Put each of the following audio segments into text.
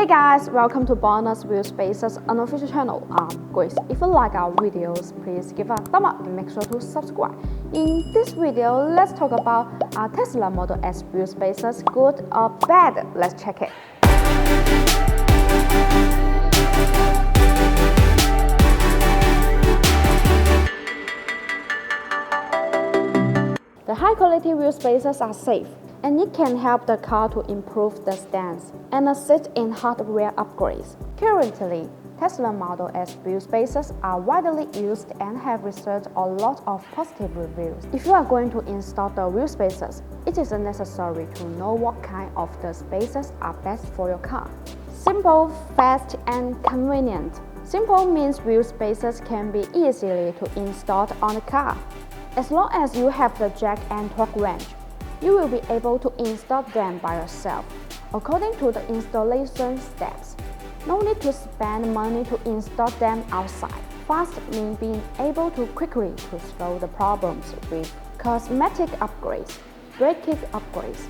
Hey guys, welcome to Bonus Wheel Spaces unofficial channel. I'm Grace. If you like our videos, please give a thumb up and make sure to subscribe. In this video, let's talk about our Tesla Model S wheel spaces, good or bad. Let's check it. The high-quality wheel spaces are safe, and it can help the car to improve the stance and assist in hardware upgrades. Currently, Tesla Model S wheel spaces are widely used and have received a lot of positive reviews. If you are going to install the wheel spaces, it is necessary to know what kind of the spaces are best for your car. Simple, fast, and convenient. Simple means wheel spaces can be easily to install on the car. As long as you have the jack and torque wrench, you will be able to install them by yourself, according to the installation steps. No need to spend money to install them outside. Fast means being able to quickly to solve the problems with cosmetic upgrades, braking upgrades,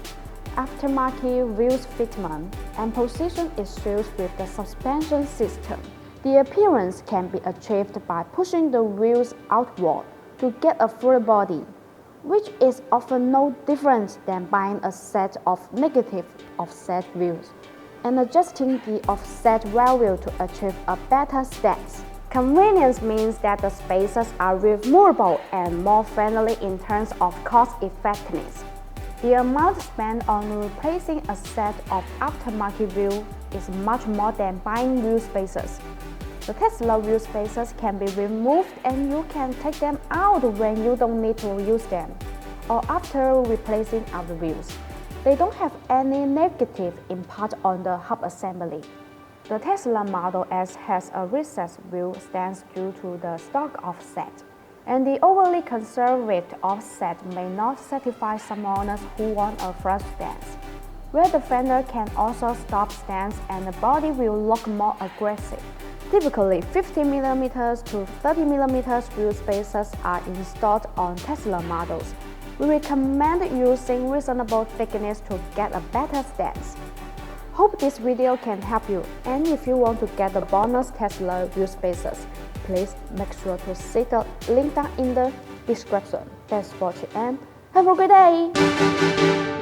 aftermarket wheels fitment, and position issues with the suspension system. The appearance can be achieved by pushing the wheels outward to get a full body, which is often no different than buying a set of negative offset wheels and adjusting the offset value to achieve a better stance. Convenience means that the spaces are removable and more friendly in terms of cost effectiveness. The amount spent on replacing a set of aftermarket wheels is much more than buying wheel spaces. The Tesla wheel spaces can be removed and you can take them out when you don't need to use them, or after replacing other wheels. They don't have any negative impact on the hub assembly. The Tesla Model S has a recessed wheel stance due to the stock offset, and the overly conservative offset may not satisfy some owners who want a flush stance, where the fender can also stop stance and the body will look more aggressive. Typically, 50mm to 30mm wheel spaces are installed on Tesla models. We recommend using reasonable thickness to get a better stance. Hope this video can help you, and if you want to get the bonus Tesla wheel spaces, please make sure to see the link down in the description. Thanks for watching and have a great day!